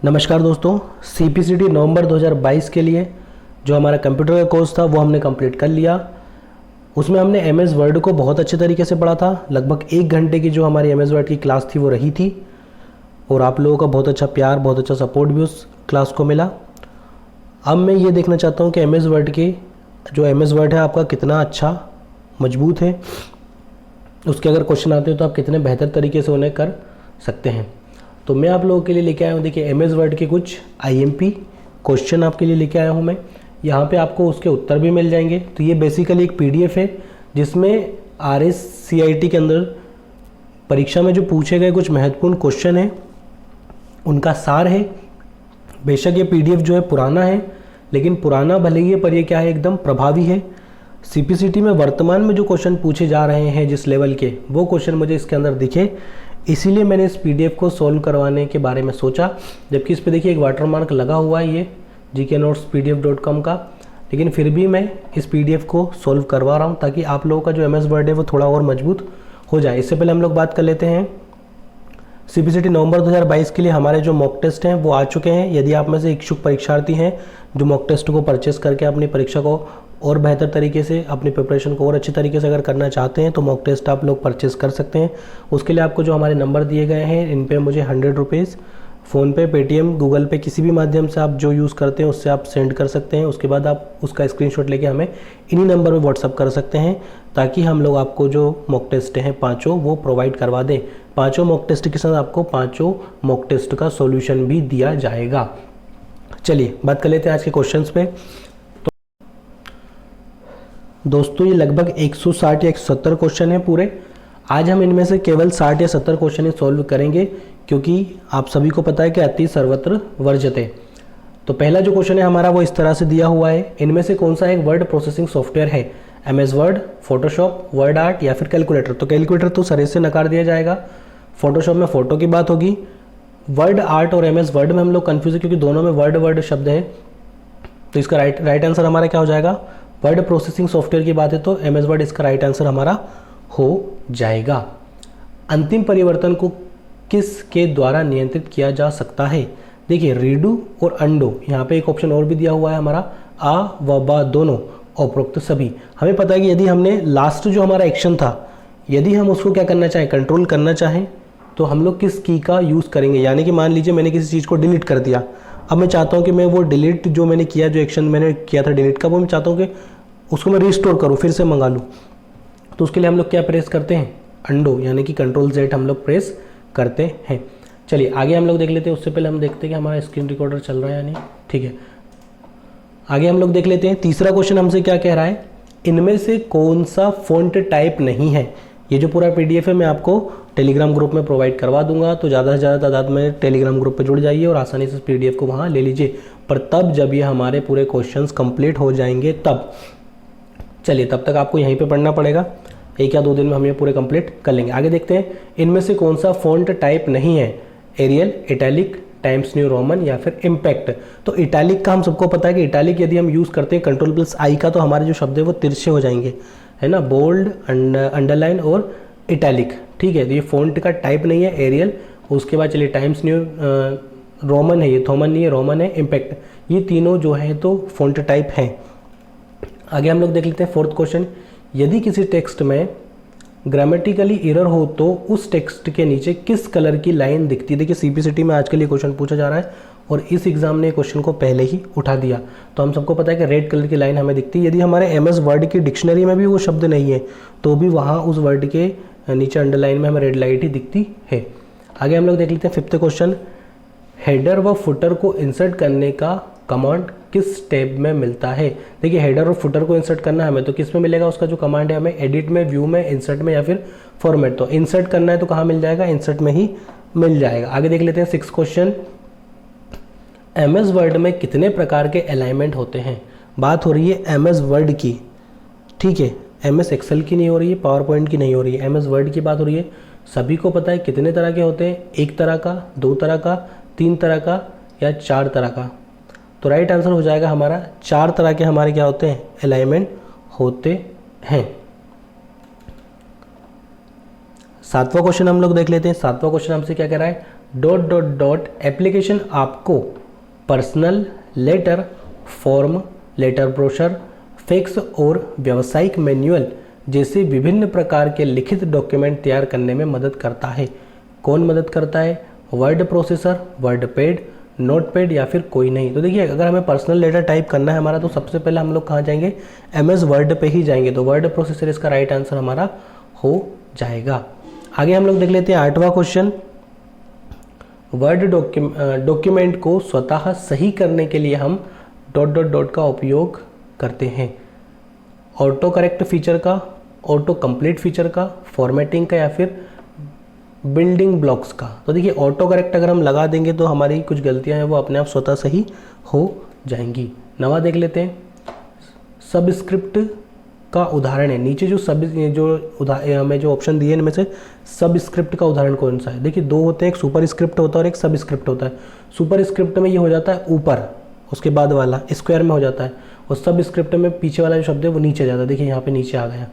नमस्कार दोस्तों, CPCT नवंबर 2022 के लिए जो हमारा कंप्यूटर का कोर्स था वो हमने कंप्लीट कर लिया। उसमें हमने MS वर्ड को बहुत अच्छे तरीके से पढ़ा था। लगभग 1 घंटे की जो हमारी MS वर्ड की क्लास थी वो रही थी और आप लोगों का बहुत अच्छा प्यार, बहुत अच्छा सपोर्ट भी उस क्लास को मिला। अब मैं ये देखना चाहता हूँ कि MS वर्ड के जो MS वर्ड है आपका कितना अच्छा मजबूत है, उसके अगर क्वेश्चन आते हैं तो आप कितने बेहतर तरीके से उन्हें कर सकते हैं। तो मैं आप लोगों के लिए लेके आया हूँ, देखिए MS वर्ड के कुछ IMP क्वेश्चन आपके लिए लेके आया हूँ मैं। यहाँ पे आपको उसके उत्तर भी मिल जाएंगे। तो ये बेसिकली एक PDF है जिसमें RSCIT के अंदर परीक्षा में जो पूछे गए कुछ महत्वपूर्ण क्वेश्चन हैं उनका सार है। बेशक ये PDF जो है पुराना है, लेकिन पुराना भले ही है पर ये क्या है, एकदम प्रभावी है। CPCT में वर्तमान में जो क्वेश्चन पूछे जा रहे हैं जिस लेवल के, वो क्वेश्चन मुझे इसके अंदर दिखे, इसीलिए मैंने इस PDF को सॉल्व करवाने के बारे में सोचा। जबकि इस पे देखिए एक वाटरमार्क लगा हुआ है ये gknotespdf.com का, लेकिन फिर भी मैं इस PDF को सॉल्व करवा रहा हूँ ताकि आप लोगों का जो MS वर्ड है वो थोड़ा और मजबूत हो जाए। इससे पहले हम लोग बात कर लेते हैं CPCT नवंबर 2022 के लिए हमारे जो मॉक टेस्ट हैं वो आ चुके हैं। यदि आप में से इच्छुक परीक्षार्थी हैं जो मॉक टेस्ट को परचेस करके अपनी परीक्षा को और बेहतर तरीके से, अपनी प्रिपरेशन को और अच्छे तरीके से अगर करना चाहते हैं तो मॉक टेस्ट आप लोग परचेस कर सकते हैं। उसके लिए आपको जो हमारे नंबर दिए गए हैं इन पे मुझे 100 रुपीज़ फ़ोनपे, पेटीएम, गूगल पे किसी भी माध्यम से आप जो यूज़ करते हैं उससे आप सेंड कर सकते हैं। उसके बाद आप उसका स्क्रीनशॉट लेके हमें इन्हीं नंबर में व्हाट्सअप कर सकते हैं ताकि हम लोग आपको जो मॉक टेस्ट हैं पाँचों वो प्रोवाइड करवा दें। पाँचों मॉक टेस्ट के साथ आपको पाँचों मॉक टेस्ट का सॉल्यूशन भी दिया जाएगा। चलिए बात कर लेते हैं आज के क्वेश्चंस पे। तो दोस्तों ये लगभग 160 या 170 क्वेश्चन है पूरे। आज हम इनमें से केवल 60 या 70 क्वेश्चन ही सॉल्व करेंगे क्योंकि आप सभी को पता है कि अति सर्वत्र वर्जते। तो पहला जो क्वेश्चन है हमारा वो इस तरह से दिया हुआ है, इनमें से कौन सा एक वर्ड प्रोसेसिंग सॉफ्टवेयर है? MS word, Photoshop, word art या फिर कैलकुलेटर? तो कैलकुलेटर तो सरे से नकार दिया जाएगा। फोटोशॉप में फोटो की बात होगी। वर्ड आर्ट और MS वर्ड में हम लोग कन्फ्यूज है क्योंकि दोनों में वर्ड शब्द है। तो इसका राइट आंसर हमारा क्या हो जाएगा? वर्ड प्रोसेसिंग सॉफ्टवेयर की बात है तो MS वर्ड इसका राइट आंसर हमारा हो जाएगा। अंतिम परिवर्तन को किसके द्वारा नियंत्रित किया जा सकता है? देखिए रीडू और अंडो, यहाँ पे एक ऑप्शन और भी दिया हुआ है हमारा, आ व बा दोनों, उपरोक्त सभी। हमें पता है कि यदि हमने लास्ट जो हमारा एक्शन था यदि हम उसको क्या करना चाहें, कंट्रोल करना चाहें, तो हम लोग किस की का यूज़ करेंगे। यानी कि मान लीजिए मैंने किसी चीज़ को डिलीट कर दिया, अब मैं चाहता हूँ कि मैं वो डिलीट जो मैंने किया, जो एक्शन मैंने किया था डिलीट का, वो मैं चाहता हूँ कि उसको मैं रिस्टोर करूँ, फिर से मंगा लूँ। तो उसके लिए हम लोग क्या प्रेस करते हैं? अंडो, यानी कि Ctrl+Z हम लोग प्रेस करते हैं। चलिए आगे हम लोग देख लेते हैं। उससे पहले हम देखते हैं कि हमारा स्क्रीन रिकॉर्डर चल रहा है या नहीं। ठीक है, आगे हम लोग देख लेते हैं। तीसरा क्वेश्चन हमसे क्या कह रहा है? इनमें से कौन सा फ़ॉन्ट टाइप नहीं है? ये जो पूरा PDF है मैं आपको टेलीग्राम ग्रुप में प्रोवाइड करवा दूंगा, तो ज़्यादा से ज़्यादा तादाद में टेलीग्राम ग्रुप पे जुड़ जाइए और आसानी से इस PDF को वहाँ ले लीजिए। पर तब जब ये हमारे पूरे क्वेश्चंस कंप्लीट हो जाएंगे तब। चलिए तब तक आपको यहीं पे पढ़ना पड़ेगा, 1 या 2 दिन में हम ये पूरे कंप्लीट कर लेंगे। आगे देखते हैं, इनमें से कौन सा फ़ॉन्ट टाइप नहीं है? Arial, italic, Times New Roman या फिर इम्पैक्ट? तो इटैलिक का हम सबको पता है कि इटैलिक यदि हम यूज़ करते हैं Ctrl+I का तो हमारे जो शब्द है वो तिरछे हो जाएंगे, है ना, बोल्ड, अंडरलाइन और इटैलिक। ठीक है, तो ये फ़ॉन्ट का टाइप नहीं है एरियल। उसके बाद चलिए टाइम्स न्यू रोमन है, ये थॉमन नहीं है, रोमन है, इम्पैक्ट, ये तीनों जो है तो फ़ॉन्ट टाइप हैं। आगे हम लोग देख लेते हैं फोर्थ क्वेश्चन। यदि किसी टेक्स्ट में ग्रामेटिकली एरर हो तो उस टेक्स्ट के नीचे किस कलर की लाइन दिखती है? देखिए CPCT में आजकल ये क्वेश्चन पूछा जा रहा है और इस एग्जाम ने क्वेश्चन को पहले ही उठा दिया। तो हम सबको पता है कि रेड कलर की लाइन हमें दिखती है। यदि हमारे MS वर्ड की डिक्शनरी में भी वो शब्द नहीं है तो भी वहाँ उस वर्ड के नीचे अंडरलाइन में हमें रेड लाइट ही दिखती है। आगे हम लोग देख लेते हैं फिफ्थ क्वेश्चन। हेडर व फुटर को इंसर्ट करने का कमांड किस टैब में मिलता है? देखिए हेडर और फुटर को इंसर्ट करना है हमें तो किस में मिलेगा? उसका जो कमांड है हमें एडिट में, व्यू में, इंसर्ट में या फिर फॉर्मेट। तो इंसर्ट करना है तो कहाँ मिल जाएगा? इंसर्ट में ही मिल जाएगा। आगे देख लेते हैं 6 क्वेश्चन। MS वर्ड में कितने प्रकार के अलाइनमेंट होते हैं? बात हो रही है MS वर्ड की, ठीक है, MS एक्सेल की नहीं हो रही है, पावर पॉइंट की नहीं हो रही है, MS वर्ड की बात हो रही है। सभी को पता है कितने तरह के होते हैं? 1 तरह का, 2 तरह का, 3 तरह का या 4 तरह का? तो राइट आंसर हो जाएगा हमारा 4 तरह के हमारे क्या होते हैं? अलाइनमेंट होते हैं। 7वां क्वेश्चन हम लोग देख लेते हैं। 7वां क्वेश्चन हमसे क्या कह रहा है? डॉट डॉट डॉट एप्लीकेशन आपको personal, letter, form, letter brochure, fax और व्यावसायिक मैनुअल जैसे विभिन्न प्रकार के लिखित डॉक्यूमेंट तैयार करने में मदद करता है। कौन मदद करता है? Word processor, word pad, notepad या फिर कोई नहीं। तो देखिए, अगर हमें पर्सनल लेटर टाइप करना है हमारा, तो सबसे पहले हम लोग कहाँ जाएंगे? MS वर्ड पे ही जाएंगे। तो वर्ड प्रोसेसर इसका राइट आंसर हमारा हो जाएगा। आगे हम लोग देख लेते हैं 8वां क्वेश्चन। वर्ड डॉक्यूमेंट को स्वतः सही करने के लिए हम डॉट डॉट डॉट का उपयोग करते हैं। ऑटो करेक्ट फीचर का, ऑटो कंप्लीट फीचर का, फॉर्मेटिंग का या फिर बिल्डिंग ब्लॉक्स का। तो देखिए, ऑटो करेक्ट अगर हम लगा देंगे तो हमारी कुछ गलतियां हैं वो अपने आप स्वतः सही हो जाएंगी। 9वां देख लेते हैं। सबस्क्रिप्ट का उदाहरण है। नीचे हमें जो ऑप्शन दिए इनमें से सबस्क्रिप्ट का उदाहरण कौन सा है? देखिए, दो होते हैं, एक सुपर स्क्रिप्ट होता है और एक सब स्क्रिप्ट होता है। सुपर स्क्रिप्ट में ये हो जाता है ऊपर, उसके बाद वाला स्क्वायर में हो जाता है, और सब स्क्रिप्ट में पीछे वाला जो शब्द है वो नीचे जाता है। देखिए, यहाँ पे नीचे आ गया।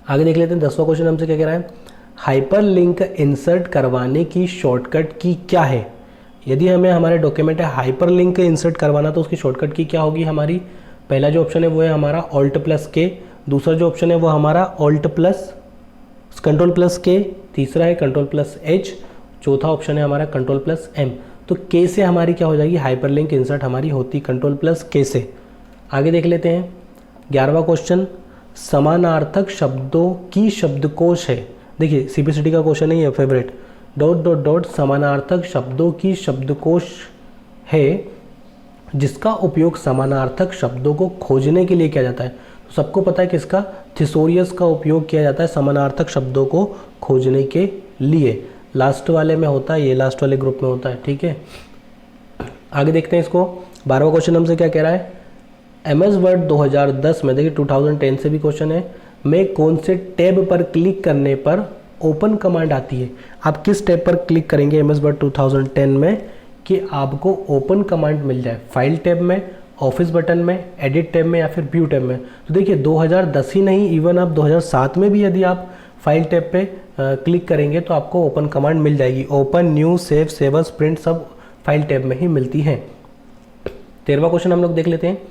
आगे देख लेते हैं 10वां क्वेश्चन हमसे क्या कह रहा है। हाइपरलिंक इंसर्ट करवाने की शॉर्टकट की क्या है? यदि हमें हमारे डॉक्यूमेंट है हाइपरलिंक इंसर्ट करवाना, तो उसकी शॉर्टकट की क्या होगी हमारी? पहला जो ऑप्शन है वो है हमारा Alt+K, दूसरा जो ऑप्शन है वो हमारा Ctrl+K, तीसरा है Ctrl+H, चौथा ऑप्शन है हमारा Ctrl+M। तो K से हमारी क्या हो जाएगी? हाइपरलिंक इंसर्ट हमारी होती Ctrl+K से। आगे देख लेते हैं 11वां क्वेश्चन। समानार्थक शब्दों की शब्दकोश है। देखिए, CPCT का क्वेश्चन है ये, फेवरेट। डॉट डॉट डॉट समानार्थक शब्दों की शब्दकोश है जिसका उपयोग समानार्थक शब्दों को खोजने के लिए किया जाता है। तो सबको पता है किसका? थिसोरियस का उपयोग किया जाता है समानार्थक शब्दों को खोजने के लिए। लास्ट वाले में होता है, ये लास्ट वाले ग्रुप में होता है, ठीक है। आगे देखते हैं इसको। 12वां क्वेश्चन हमसे क्या कह रहा है। MS वर्ड 2010 में, देखिए 2010 से भी क्वेश्चन है, में कौन से टैब पर क्लिक करने पर ओपन कमांड आती है? आप किस टैब पर क्लिक करेंगे MS वर्ड 2010 में कि आपको ओपन कमांड मिल जाए? फाइल टैब में, ऑफिस बटन में, एडिट टैब में या फिर व्यू टैब में? तो देखिए, 2010 ही नहीं, इवन आप 2007 में भी यदि आप फाइल टैब पे क्लिक करेंगे तो आपको ओपन कमांड मिल जाएगी। ओपन, न्यू, सेव, सेवर्स, प्रिंट सब फाइल टैब में ही मिलती हैं। 13वां क्वेश्चन हम लोग देख लेते हैं।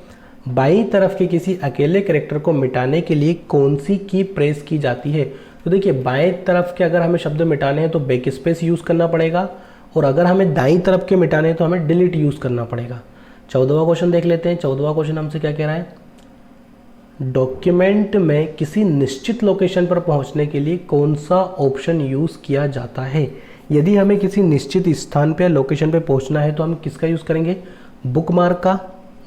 बाईं तरफ के किसी अकेले कैरेक्टर को मिटाने के लिए कौन सी की प्रेस की जाती है? तो देखिए, बाएं तरफ के अगर हमें शब्द मिटाने हैं तो बैक स्पेस यूज़ करना पड़ेगा, और अगर हमें दाईं तरफ के मिटाने हैं तो हमें डिलीट यूज़ करना पड़ेगा। 14वां क्वेश्चन देख लेते हैं। 14वां क्वेश्चन हमसे क्या कह रहा है। डॉक्यूमेंट में किसी निश्चित लोकेशन पर पहुंचने के लिए कौन सा ऑप्शन यूज़ किया जाता है? यदि हमें किसी निश्चित स्थान पर लोकेशन पर पहुंचना है तो हम किसका यूज़ करेंगे? बुकमार्क का?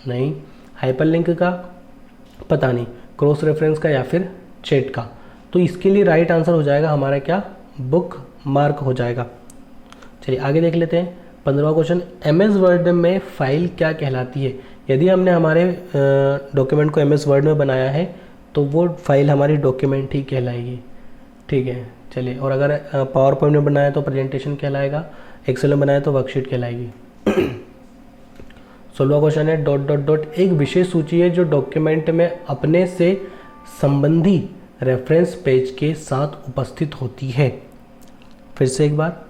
नहीं। हाइपरलिंक का? पता नहीं। क्रॉस रेफरेंस का या फिर चैट का? तो इसके लिए राइट आंसर हो जाएगा हमारा क्या? बुक मार्क हो जाएगा। चलिए आगे देख लेते हैं। 15वां क्वेश्चन। MS वर्ड में फाइल क्या कहलाती है? यदि हमने हमारे डॉक्यूमेंट को MS वर्ड में बनाया है तो वो फाइल हमारी डॉक्यूमेंट ही कहलाएगी, ठीक है। चलिए, और अगर पावर पॉइंट में बनाया तो प्रेजेंटेशन कहलाएगा, एक्सेल में बनाया तो वर्कशीट कहलाएगी। 16वां क्वेश्चन है। डॉट डॉट डॉट एक विशेष सूची है जो डॉक्यूमेंट में अपने से संबंधी रेफरेंस पेज के साथ उपस्थित होती है। फिर से एक बार।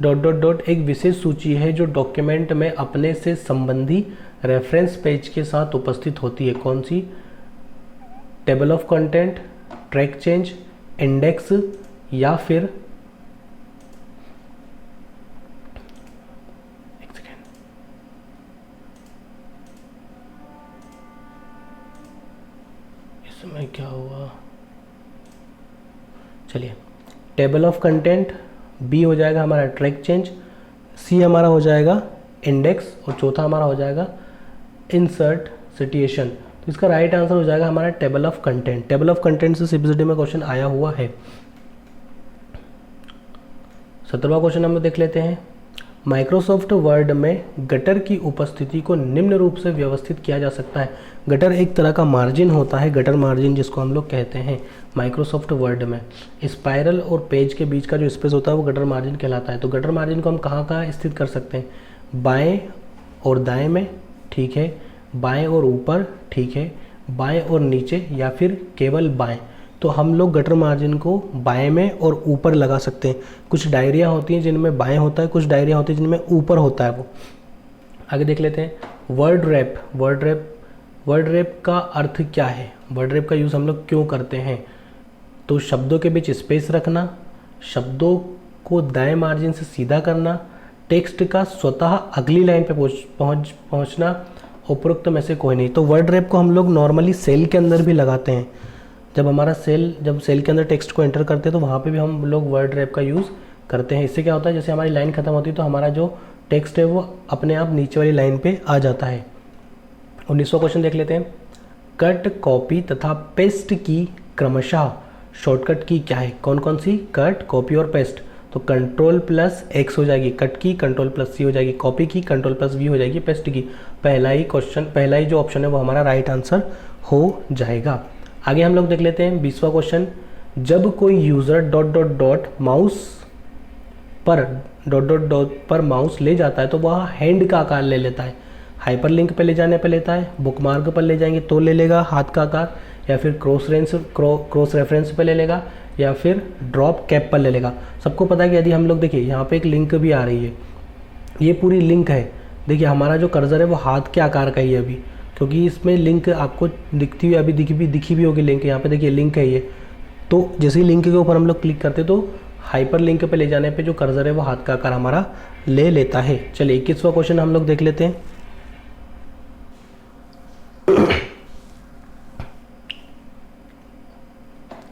डॉट डॉट डॉट एक विशेष सूची है जो डॉक्यूमेंट में अपने से संबंधी रेफरेंस पेज के साथ उपस्थित होती है। कौन सी? Table of content, track change, index या फिर इसमें क्या हुआ? चलिए, टेबल ऑफ कंटेंट, बी हो जाएगा हमारा ट्रैक चेंज, सी हमारा हो जाएगा इंडेक्स, और चौथा हमारा हो जाएगा इंसर्ट सिचुएशन। तो इसका राइट आंसर हो जाएगा हमारा table of content. Table of content से CPCT में क्वेश्चन आया हुआ है। 17वां क्वेश्चन हम देख लेते हैं। माइक्रोसॉफ्ट वर्ड में गटर की उपस्थिति को निम्न रूप से व्यवस्थित किया जा सकता है। गटर एक तरह का मार्जिन होता है, गटर मार्जिन जिसको हम लोग कहते हैं माइक्रोसॉफ्ट वर्ड में। स्पाइरल और पेज के बीच का जो स्पेस होता है वो गटर मार्जिन कहलाता है। तो गटर मार्जिन को हम कहाँ कहाँ स्थित कर सकते हैं? बाएं और दाएं में, ठीक है, बाएं और ऊपर, ठीक है, बाएं और नीचे, या फिर केवल बाएं। तो हम लोग गटर मार्जिन को बाएं में और ऊपर लगा सकते हैं। कुछ डायरिया होती हैं जिनमें बाएं होता है, कुछ डायरिया होती है जिनमें ऊपर होता है वो। आगे देख लेते हैं वर्ड रैप। वर्ड रैप का अर्थ क्या है, वर्ड रैप का यूज़ हम लोग क्यों करते हैं? तो शब्दों के बीच स्पेस रखना, शब्दों को दाएं मार्जिन से सीधा करना, टेक्स्ट का स्वतः अगली लाइन पे पहुंचना, उपरोक्त में से कोई नहीं। तो वर्ड रैप को हम लोग नॉर्मली सेल के अंदर भी लगाते हैं। जब सेल के अंदर टेक्स्ट को एंटर करते हैं तो वहाँ पे भी हम लोग वर्ड रैप का यूज़ करते हैं। इससे क्या होता है, जैसे हमारी लाइन खत्म होती है तो हमारा जो टेक्स्ट है वो अपने आप नीचे वाली लाइन पे आ जाता है। 19वां क्वेश्चन देख लेते हैं। कट, कॉपी तथा पेस्ट की क्रमशः शॉर्टकट की क्या है? कौन कौन सी? कट, कॉपी और पेस्ट। तो Ctrl+X हो जाएगी कट की, Ctrl+C हो जाएगी कॉपी की, Ctrl+V हो जाएगी पेस्ट की। पहला ही जो ऑप्शन है वो हमारा राइट आंसर हो जाएगा। आगे हम लोग देख लेते हैं 20वां क्वेश्चन। जब कोई यूज़र पर माउस ले जाता है तो वह हैंड का आकार ले लेता है। हाइपरलिंक पे ले जाने पे लेता है, बुकमार्क पर ले जाएंगे तो ले लेगा हाथ का आकार, या फिर क्रॉस रेफरेंस पे ले लेगा, या फिर ड्रॉप कैप पर ले लेगा। सबको पता है कि यदि हम लोग देखिए यहाँ पे एक लिंक भी आ रही है, ये पूरी लिंक है। देखिए हमारा जो कर्सर है वो हाथ के आकार का ही है अभी, क्योंकि इसमें लिंक आपको दिखती हुई अभी दिखी भी होगी लिंक। यहाँ पे देखिए लिंक है ये। तो जैसे ही लिंक के ऊपर हम लोग क्लिक करते तो हाइपर लिंक पे ले जाने पे जो कर्सर है वो हाथ का आकार हमारा ले लेता है। चलिए 21वां क्वेश्चन हम लोग देख लेते हैं।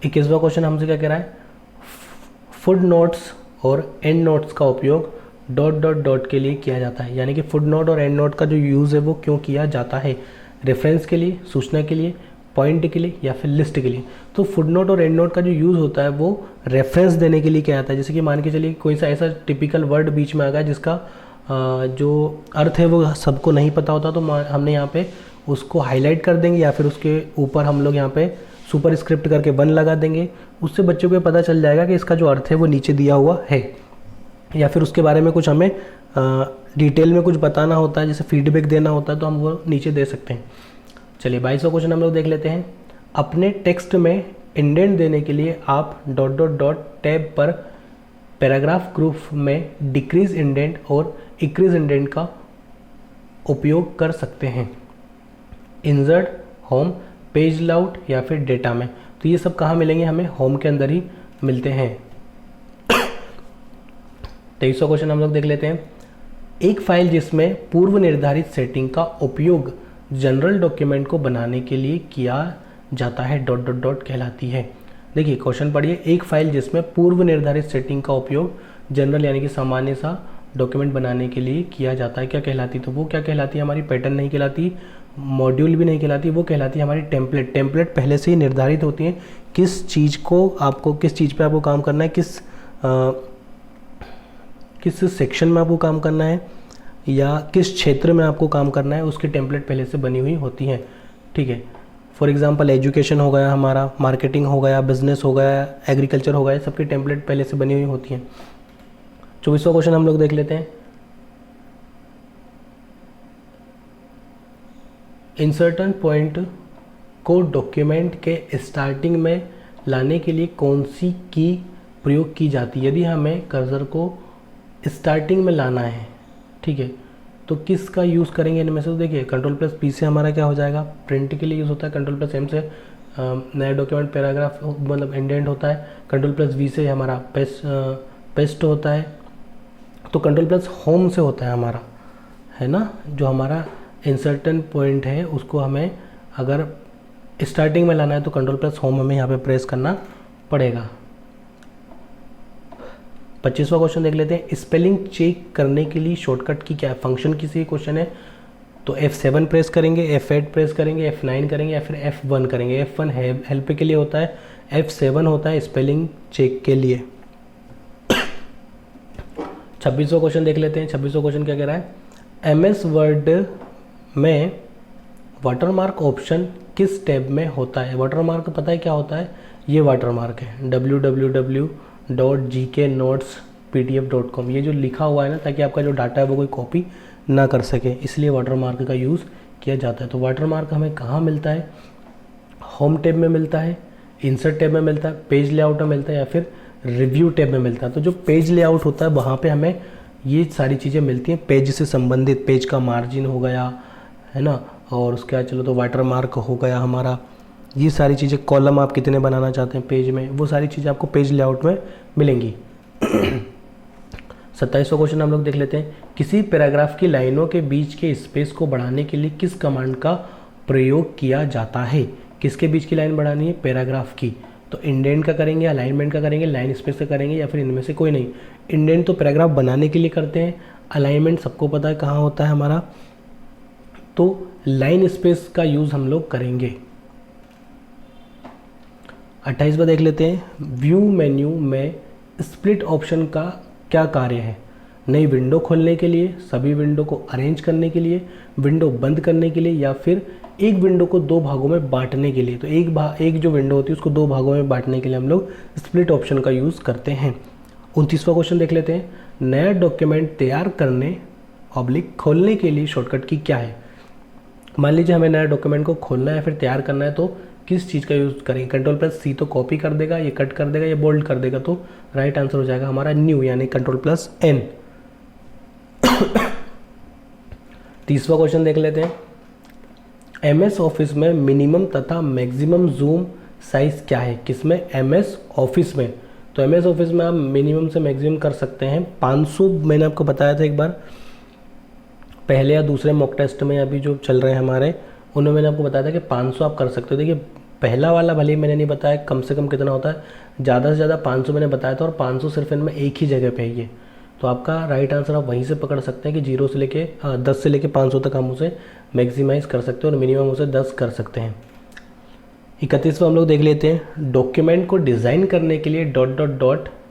21वां क्वेश्चन हमसे क्या कह रहा है? फुट नोट्स और एंड नोट्स का उपयोग डॉट डॉट डॉट के लिए किया जाता है। यानी कि फुट नोट और एंड नोट का जो यूज़ है वो क्यों किया जाता है? रेफरेंस के लिए, सूचना के लिए, पॉइंट के लिए, या फिर लिस्ट के लिए। तो फुट नोट और एंड नोट का जो यूज़ होता है वो रेफरेंस देने के लिए किया जाता है। जैसे कि मान के चलिए कोई सा ऐसा टिपिकल वर्ड बीच में आ गया जिसका जो अर्थ है वो सबको नहीं पता होता, तो हमने यहाँ पे उसको हाईलाइट कर देंगे, या फिर उसके ऊपर हम लोग यहाँ पे सुपर स्क्रिप्ट करके 1 लगा देंगे। उससे बच्चों को पता चल जाएगा कि इसका जो अर्थ है वो नीचे दिया हुआ है। या फिर उसके बारे में कुछ हमें डिटेल में कुछ बताना होता है, जैसे फीडबैक देना होता है, तो हम वो नीचे दे सकते हैं। चलिए 22वां क्वेश्चन हम लोग देख लेते हैं। अपने टेक्स्ट में इंडेंट देने के लिए आप डॉट डॉट डॉट टैब पर पैराग्राफ ग्रुप में डिक्रीज इंडेंट और इंक्रीज इंडेंट का उपयोग कर सकते हैं। इंसर्ट, होम, पेज लाउट या फिर डेटा में। तो ये सब कहाँ मिलेंगे? हमें होम के अंदर ही मिलते हैं। 23वां क्वेश्चन हम लोग देख लेते हैं। एक फाइल जिसमें पूर्व निर्धारित सेटिंग का उपयोग जनरल डॉक्यूमेंट को बनाने के लिए किया जाता है डॉट डॉट डॉट कहलाती है। देखिए क्वेश्चन पढ़िए। एक फाइल जिसमें पूर्व निर्धारित सेटिंग का उपयोग जनरल यानी कि सामान्य सा डॉक्यूमेंट बनाने के लिए किया जाता है, क्या कहलाती? तो वो क्या कहलाती है? हमारी पैटर्न नहीं कहलाती, मॉड्यूल भी नहीं कहलाती, वो कहलाती है हमारी टेम्पलेट। टेम्पलेट पहले से ही निर्धारित होती है किस चीज़ पे आपको काम करना है, किस सेक्शन में आपको काम करना है, या किस क्षेत्र में आपको काम करना है, उसकी टेम्पलेट पहले से बनी हुई होती हैं। ठीक है। फॉर एग्जांपल एजुकेशन हो गया हमारा, मार्केटिंग हो गया, बिजनेस हो गया, एग्रीकल्चर हो गया, सबकी टेम्पलेट पहले से बनी हुई होती हैं। 24वां क्वेश्चन हम लोग देख लेते हैं। इंसर्टन पॉइंट को डॉक्यूमेंट के स्टार्टिंग में लाने के लिए कौन सी की प्रयोग की जाती है? यदि हमें कर्सर को स्टार्टिंग में लाना है, ठीक है, तो किसका यूज़ करेंगे इनमें से? तो देखिए Ctrl+P से हमारा क्या हो जाएगा? प्रिंट के लिए यूज़ होता है। Ctrl+M से नया डॉक्यूमेंट पैराग्राफ मतलब इंडेंट होता है। Ctrl+V से हमारा पेस्ट होता है। तो Ctrl+Home से होता है हमारा, है ना, जो हमारा इंसर्टन पॉइंट है उसको हमें अगर स्टार्टिंग में लाना है तो Ctrl+Home हमें यहाँ पे प्रेस करना पड़ेगा। 25वां क्वेश्चन देख लेते हैं। स्पेलिंग चेक करने के लिए शॉर्टकट की क्या फंक्शन किसी क्वेश्चन है? तो F7 प्रेस करेंगे, F8 प्रेस करेंगे, F9 करेंगे, या फिर F1 करेंगे। F1 हेल्प के लिए होता है, F7 होता है स्पेलिंग चेक के लिए। 26वां क्वेश्चन देख लेते हैं। 26वां क्वेश्चन क्या कह रहा है? MS वर्ड में वाटरमार्क ऑप्शन किस टैब में होता है? वाटरमार्क पता है क्या होता है? ये वाटरमार्क है www.gknotespdf.com। ये जो लिखा हुआ है ना, ताकि आपका जो डाटा है वो कोई कॉपी ना कर सके, इसलिए वाटरमार्क का यूज़ किया जाता है। तो वाटरमार्क हमें कहाँ मिलता है? होम टैब में मिलता है, इंसर्ट टैब में मिलता है, पेज लेआउट में मिलता है या फिर रिव्यू टैब में मिलता है। तो जो पेज लेआउट होता है वहाँ पे हमें ये सारी चीज़ें मिलती हैं, पेज से संबंधित, पेज का मार्जिन हो गया है ना, और उसके बाद चलो तो वाटर मार्क हो गया हमारा, ये सारी चीज़ें, कॉलम आप कितने बनाना चाहते हैं पेज में, वो सारी चीज़ें आपको पेज लेआउट में मिलेंगी। 27वां क्वेश्चन हम लोग देख लेते हैं। किसी पैराग्राफ की लाइनों के बीच के स्पेस को बढ़ाने के लिए किस कमांड का प्रयोग किया जाता है? किसके बीच की लाइन बढ़ानी है? पैराग्राफ की। तो इंडेंट का करेंगे, अलाइनमेंट का करेंगे, लाइन स्पेस का करेंगे, या फिर इनमें से कोई नहीं। इंडेंट तो पैराग्राफ बनाने के लिए करते हैं, अलाइनमेंट सबको पता है कहाँ होता है हमारा, तो लाइन स्पेस का यूज़ हम लोग करेंगे। 28वां देख लेते हैं। व्यू मेन्यू में स्प्लिट ऑप्शन का क्या कार्य है? नई विंडो खोलने के लिए, सभी विंडो को अरेंज करने के लिए, विंडो बंद करने के लिए, या फिर एक विंडो को दो भागों में बांटने के लिए। तो एक जो विंडो होती है उसको दो भागों में बांटने के लिए हम लोग स्प्लिट ऑप्शन का यूज़ करते हैं। 29वां क्वेश्चन देख लेते हैं। नया डॉक्यूमेंट तैयार करने खोलने के लिए शॉर्टकट की क्या है? मान लीजिए हमें नया डॉक्यूमेंट को खोलना है फिर तैयार करना है, तो किस चीज़ का यूज़ करेंगे? Ctrl+C तो कॉपी कर देगा, ये कट कर देगा, ये बोल्ड कर देगा, तो राइट आंसर हो जाएगा हमारा न्यू, यानी Ctrl+N। 30वां क्वेश्चन देख लेते हैं। MS ऑफिस में मिनिमम तथा मैक्सिमम जूम साइज क्या है? किसमें? MS ऑफिस में। तो MS ऑफिस में आप मिनिमम से मैक्सिमम कर सकते हैं 500। मैंने आपको बताया था एक बार पहले या दूसरे मॉक टेस्ट में, अभी जो चल रहे हैं हमारे, उन्होंने मैंने आपको बताया था कि 500 आप कर सकते हो। देखिए पहला वाला भले ही मैंने नहीं बताया कम से कम कितना होता है, ज़्यादा से ज़्यादा 500 मैंने बताया था, और 500 सिर्फ इनमें एक ही जगह पे है ये। तो आपका राइट आंसर आप वहीं से पकड़ सकते हैं कि 0 से लेके 10 से लेके 500 तक हम उसे मैक्सिमाइज़ कर सकते हैं और मिनिमम उसे 10 कर सकते हैं। 31वां हम लोग देख लेते हैं। डॉक्यूमेंट को डिज़ाइन करने के लिए ...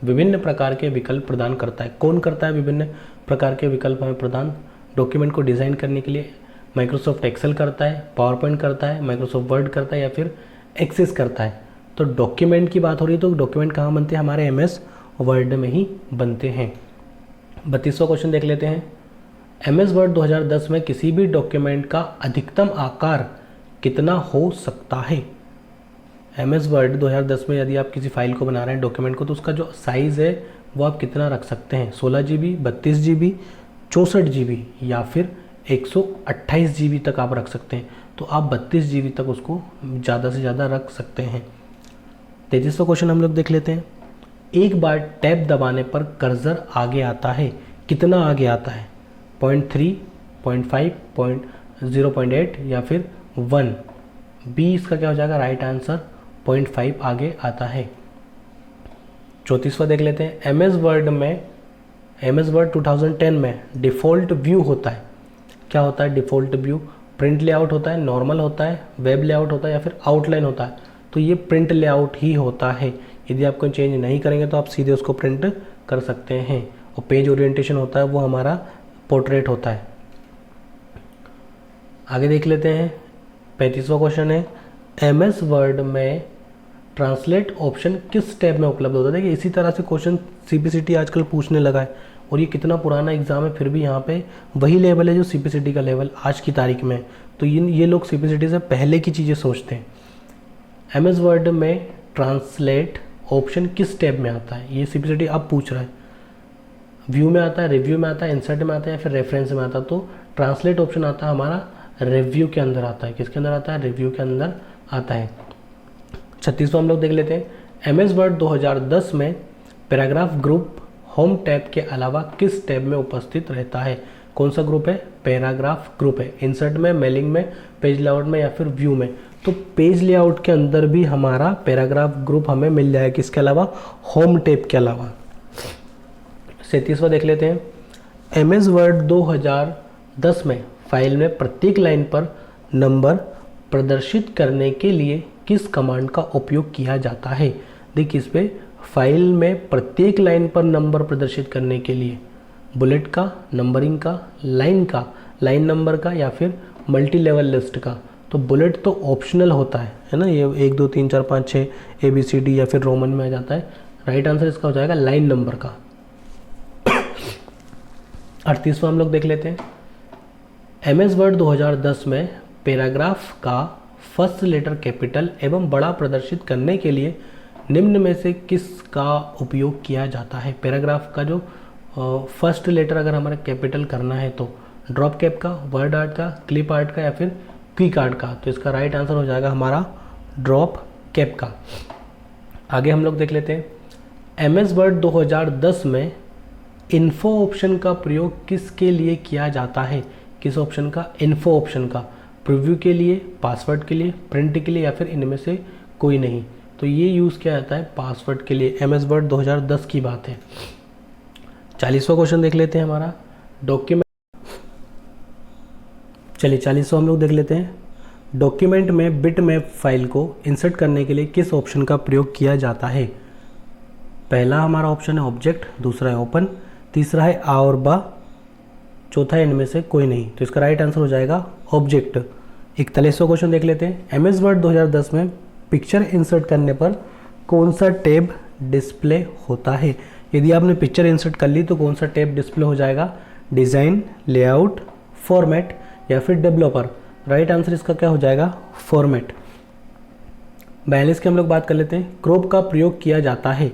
विभिन्न प्रकार के विकल्प प्रदान करता है। कौन करता है विभिन्न प्रकार के विकल्प हमें प्रदान? डॉक्यूमेंट को डिज़ाइन करने के लिए माइक्रोसॉफ्ट एक्सेल करता है, पावर पॉइंट करता है, माइक्रोसॉफ्ट वर्ड करता है, या फिर एक्सेस करता है। तो डॉक्यूमेंट की बात हो रही है तो डॉक्यूमेंट कहाँ बनते हैं? हमारे MS वर्ड में ही बनते हैं। 32वां क्वेश्चन देख लेते हैं। MS वर्ड 2010 में किसी भी डॉक्यूमेंट का अधिकतम आकार कितना हो सकता है? MS वर्ड 2010 में यदि आप किसी फाइल को बना रहे हैं, डॉक्यूमेंट को, तो उसका जो साइज़ है वो आप कितना रख सकते हैं? 16 GB, 32 GB, 64 GB या फिर 128 GB तक आप रख सकते हैं। तो आप 32 GB तक उसको ज़्यादा से ज़्यादा रख सकते हैं। 33वां क्वेश्चन हम लोग देख लेते हैं। एक बार टैब दबाने पर कर्सर आगे आता है, कितना आगे आता है? 0.3, 0.5, 0.8 या फिर 1? बी इसका क्या हो जाएगा राइट आंसर? 0.5 आगे आता है। 34वां देख लेते हैं। MS वर्ड 2010 में डिफ़ॉल्ट व्यू होता है। क्या होता है डिफ़ॉल्ट व्यू? प्रिंट लेआउट होता है, नॉर्मल होता है, वेब लेआउट होता है, या फिर आउटलाइन होता है? तो ये प्रिंट लेआउट ही होता है। यदि आप कोई चेंज नहीं करेंगे तो आप सीधे उसको प्रिंट कर सकते हैं। और पेज ओरिएंटेशन होता है वो हमारा पोर्ट्रेट होता है। आगे देख लेते हैं। 35वां क्वेश्चन है। MS वर्ड में ट्रांसलेट ऑप्शन किस टैब में उपलब्ध होता है? देखिए इसी तरह से क्वेश्चन CPCT आजकल पूछने लगा है, और ये कितना पुराना एग्जाम है फिर भी यहाँ पे वही लेवल है जो CPCT का लेवल आज की तारीख में। तो ये लोग CPCT से पहले की चीज़ें सोचते हैं। MS वर्ड में ट्रांसलेट ऑप्शन किस टैब में आता है? ये CPCT अब पूछ रहा है। व्यू में आता है, रिव्यू में आता है, इंसर्ट में आता है, या फिर रेफरेंस में आता है? तो ट्रांसलेट ऑप्शन आता है हमारा रिव्यू के अंदर आता है। किसके अंदर आता है? रिव्यू के अंदर आता है। 36वां हम लोग देख लेते हैं। MS वर्ड 2010 में पैराग्राफ ग्रुप होम टैब के अलावा किस टैब में उपस्थित रहता है? कौन सा ग्रुप है? पैराग्राफ ग्रुप है। इंसर्ट में, मेलिंग में, पेज लेआउट में, या फिर व्यू में? तो पेज लेआउट के अंदर भी हमारा पैराग्राफ ग्रुप हमें मिल जाएगा। किसके अलावा? होम टैब के अलावा। 37वां देख लेते हैं। MS वर्ड 2010 में फाइल में प्रत्येक लाइन पर नंबर प्रदर्शित करने के लिए किस कमांड का उपयोग किया जाता है? देखिए इस पे फाइल में प्रत्येक लाइन पर नंबर प्रदर्शित करने के लिए बुलेट का, नंबरिंग का, लाइन नंबर का, या फिर मल्टी लेवल लिस्ट का? तो बुलेट तो ऑप्शनल होता है ना, ये 1 2 3 4 5 6 ABCD या फिर रोमन में आ जाता है। राइट आंसर इसका हो जाएगा लाइन नंबर का। 38वां हम लोग देख लेते हैं। MS वर्ड 2010 में पैराग्राफ का फर्स्ट लेटर कैपिटल एवं बड़ा प्रदर्शित करने के लिए निम्न में से किसका उपयोग किया जाता है। पैराग्राफ का जो फर्स्ट लेटर अगर हमारा कैपिटल करना है तो ड्रॉप कैप का, वर्ड आर्ट का, क्लिप आर्ट का या फिर क्विक आर्ट का। तो इसका राइट आंसर हो जाएगा हमारा ड्रॉप कैप का। आगे हम लोग देख लेते हैं, एमएस वर्ड 2010 में इन्फो ऑप्शन का प्रयोग किसके लिए किया जाता है। किस ऑप्शन का? इन्फो ऑप्शन का। प्रीव्यू के लिए, पासवर्ड के लिए, प्रिंट के लिए या फिर इनमें से कोई नहीं। तो ये यूज़ किया जाता है पासवर्ड के लिए। एमएस वर्ड 2010 की बात है। 40वां क्वेश्चन देख लेते हैं हमारा, डॉक्यूमेंट। चलिए 40वां हम लोग देख लेते हैं, डॉक्यूमेंट में बिटमैप फाइल को इंसर्ट करने के लिए किस ऑप्शन का प्रयोग किया जाता है। पहला हमारा ऑप्शन है ऑब्जेक्ट, दूसरा है ओपन, तीसरा है आ और बा, चौथा है इनमें से कोई नहीं। तो इसका राइट आंसर हो जाएगा ऑब्जेक्ट। 41वां क्वेश्चन देख लेते हैं, एमएस वर्ड 2010 में पिक्चर इंसर्ट करने पर कौन सा टैब डिस्प्ले होता है। यदि आपने पिक्चर इंसर्ट कर ली तो कौन सा टैब डिस्प्ले हो जाएगा? डिज़ाइन, लेआउट, फॉर्मेट या फिर डेवलपर। राइट आंसर इसका क्या हो जाएगा? फॉर्मेट। 42 की हम लोग बात कर लेते हैं, क्रॉप का प्रयोग किया जाता है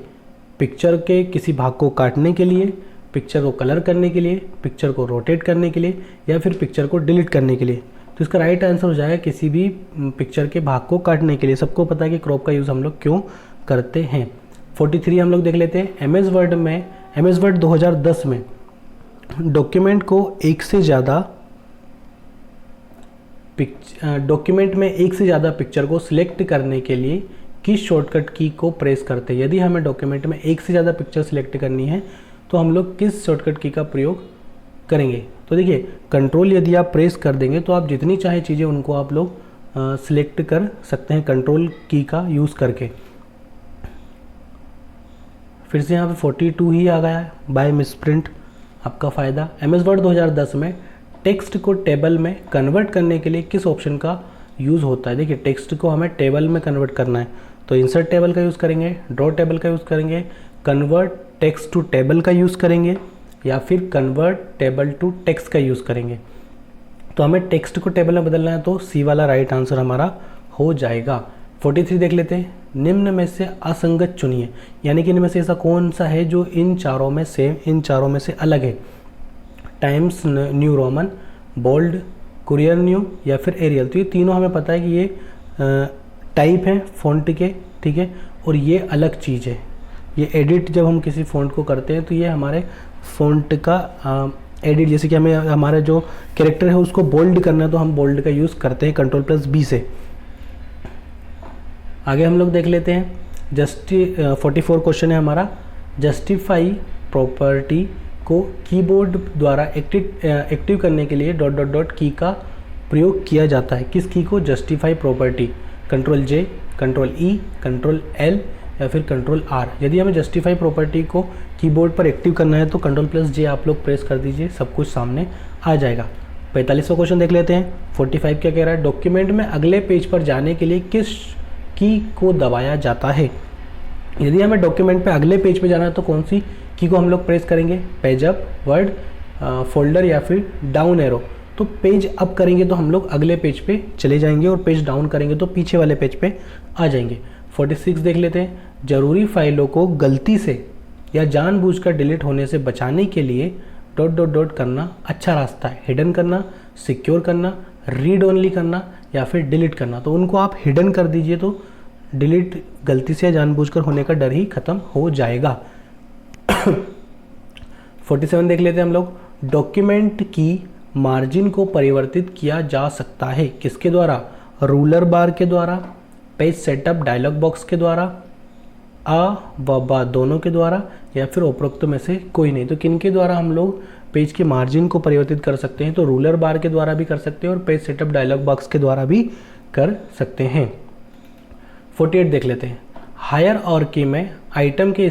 पिक्चर के किसी भाग को काटने के लिए, पिक्चर को कलर करने के लिए, पिक्चर को रोटेट करने के लिए या फिर पिक्चर को डिलीट करने के लिए। तो इसका राइट आंसर हो जाएगा किसी भी पिक्चर के भाग को काटने के लिए। सबको पता है कि क्रॉप का यूज़ हम लोग क्यों करते हैं। 43 हम लोग देख लेते हैं, एमएस वर्ड 2010 में डॉक्यूमेंट में एक से ज़्यादा पिक्चर को सिलेक्ट करने के लिए किस शॉर्टकट की को प्रेस करते हैं। यदि हमें डॉक्यूमेंट में एक से ज़्यादा पिक्चर सिलेक्ट करनी है तो हम लोग किस शॉर्टकट की का प्रयोग करेंगे। तो देखिए, कंट्रोल यदि आप प्रेस कर देंगे तो आप जितनी चाहे चीज़ें उनको आप लोग सिलेक्ट कर सकते हैं कंट्रोल की का यूज़ करके। फिर से यहाँ पे 42 ही आ गया है, बाय मिसप्रिंट आपका फ़ायदा। एमएस वर्ड 2010 में टेक्स्ट को टेबल में कन्वर्ट करने के लिए किस ऑप्शन का यूज़ होता है। देखिए, टेक्स्ट को हमें टेबल में कन्वर्ट करना है तो इंसर्ट टेबल का यूज़ करेंगे, ड्रॉ टेबल का यूज़ करेंगे, कन्वर्ट टेक्स्ट टू टेबल का यूज़ करेंगे या फिर कन्वर्ट टेबल टू टेक्स्ट का यूज़ करेंगे। तो हमें टेक्स्ट को टेबल में बदलना है तो सी वाला राइट आंसर हमारा हो जाएगा। 43 देख लेते हैं, निम्न में से असंगत चुनिए, यानी कि इनमें से ऐसा कौन सा है जो इन चारों में से अलग है। Times New Roman, bold, Courier New या फिर एरियल। तो ये तीनों हमें पता है कि ये टाइप हैं फ़ॉन्ट के, ठीक है, और ये अलग चीज़ है। ये एडिट जब हम किसी फ़ॉन्ट को करते हैं तो ये हमारे फ़ॉन्ट का एडिट, जैसे कि हमें हमारा जो कैरेक्टर है उसको बोल्ड करना है तो हम बोल्ड का यूज़ करते हैं Ctrl+B से। आगे हम लोग देख लेते हैं, 44 क्वेश्चन है हमारा, जस्टिफाई प्रॉपर्टी को कीबोर्ड द्वारा एक्टिव करने के लिए ... की का प्रयोग किया जाता है। किस की को? Justify property. Ctrl+J, Ctrl+E, Ctrl+L या फिर Ctrl+R। यदि हमें जस्टिफाई प्रॉपर्टी को कीबोर्ड पर एक्टिव करना है तो Ctrl+J आप लोग प्रेस कर दीजिए, सब कुछ सामने आ जाएगा। 45वां क्वेश्चन देख लेते हैं, 45 क्या कह रहा है, डॉक्यूमेंट में अगले पेज पर जाने के लिए किस की को दबाया जाता है। यदि हमें डॉक्यूमेंट पे अगले पेज पे जाना है तो कौन सी की को हम लोग प्रेस करेंगे? पेज अप, वर्ड, फोल्डर या फिर डाउन एरो। तो पेज अप करेंगे तो हम लोग अगले पेज पे चले जाएंगे और पेज डाउन करेंगे तो पीछे वाले पेज पे आ जाएंगे। 46 देख लेते हैं, जरूरी फाइलों को गलती से या जानबूझकर डिलीट होने से बचाने के लिए ... करना अच्छा रास्ता है। हिडन करना, सिक्योर करना, रीड ओनली करना या फिर डिलीट करना। तो उनको आप हिडन कर दीजिए तो डिलीट गलती से या जानबूझकर होने का डर ही खत्म हो जाएगा। 47 देख लेते हैं हम लोग, डॉक्यूमेंट की मार्जिन को परिवर्तित किया जा सकता है किसके द्वारा? रूलर बार के द्वारा, पेज सेटअप डायलॉग बॉक्स के द्वारा, आ व बा दोनों के द्वारा या फिर उपरोक्त में से कोई नहीं। तो किन के द्वारा हम लोग पेज के मार्जिन को परिवर्तित कर सकते हैं? तो रूलर बार के द्वारा भी कर सकते हैं और पेज सेटअप डायलॉग बॉक्स के द्वारा भी कर सकते हैं। 48 देख लेते हैं, हायर और की में आइटम के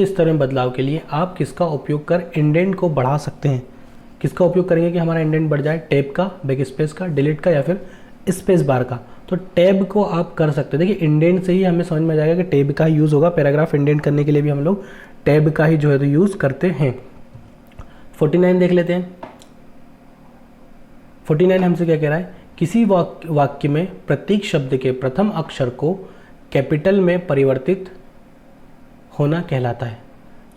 स्तर में बदलाव के लिए आप किसका उपयोग कर इंडेंट को बढ़ा सकते हैं? किसका उपयोग करेंगे कि हमारा इंडेंट बढ़ जाए? टैब का, बैक स्पेस का, डिलीट का या फिर स्पेस बार का। तो टैब को आप कर सकते हैं। देखिए, इंडेंट से ही हमें समझ में आ जाएगा कि टैब का ही यूज़ होगा। पैराग्राफ इंडेंट करने के लिए भी हम लोग टैब का ही जो है तो यूज़ करते हैं। 49 देख लेते हैं, 49 हमसे क्या कह रहा है, किसी वाक्य में प्रत्येक शब्द के प्रथम अक्षर को कैपिटल में परिवर्तित होना कहलाता है।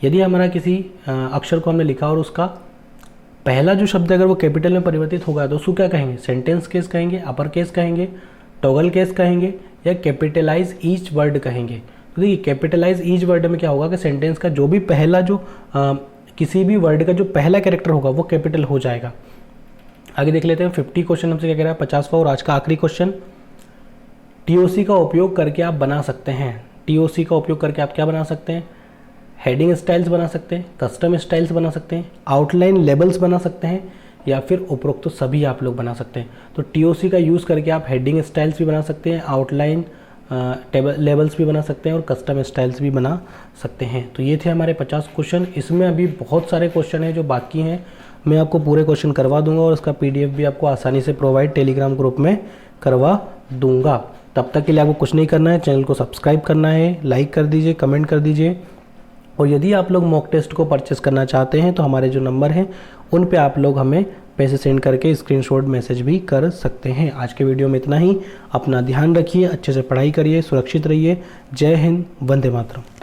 यदि हमारा किसी अक्षर को हमने लिखा और उसका पहला जो शब्द अगर वो कैपिटल में परिवर्तित होगा तो उसको क्या कहेंगे, सेंटेंस केस कहेंगे, अपर केस कहेंगे, टॉगल केस कहेंगे या कैपिटलाइज ईच वर्ड कहेंगे। तो देखिए कैपिटलाइज ईच वर्ड में क्या होगा कि सेंटेंस का जो भी पहला जो किसी भी वर्ड का जो पहला कैरेक्टर होगा वो कैपिटल हो जाएगा। आगे देख लेते हैं 50 क्वेश्चन हमसे क्या कह रहा है, 50वां और आज का आखिरी क्वेश्चन। टीओसी का उपयोग करके आप बना सकते हैं, टीओसी का उपयोग करके आप क्या बना सकते हैं, हेडिंग स्टाइल्स बना सकते हैं, कस्टम स्टाइल्स बना सकते हैं, आउटलाइन लेबल्स बना सकते हैं या फिर उपरोक्त तो सभी आप लोग बना सकते हैं। तो टीओसी का यूज़ करके आप हेडिंग स्टाइल्स भी बना सकते हैं, आउटलाइन लेबल्स भी बना सकते हैं और कस्टम स्टाइल्स भी बना सकते हैं। तो ये थे हमारे 50 क्वेश्चन। इसमें अभी बहुत सारे क्वेश्चन हैं जो बाकी हैं, मैं आपको पूरे क्वेश्चन करवा दूंगा और उसका PDF भी आपको आसानी से प्रोवाइड टेलीग्राम ग्रुप में करवा दूंगा। तब तक के लिए आपको कुछ नहीं करना है, चैनल को सब्सक्राइब करना है, लाइक कर दीजिए, कमेंट कर दीजिए। और यदि आप लोग मॉक टेस्ट को परचेस करना चाहते हैं तो हमारे जो नंबर हैं उन पे आप लोग हमें पैसे सेंड करके स्क्रीनशॉट मैसेज भी कर सकते हैं। आज के वीडियो में इतना ही। अपना ध्यान रखिए, अच्छे से पढ़ाई करिए, सुरक्षित रहिए। जय हिंद, वंदे मातरम।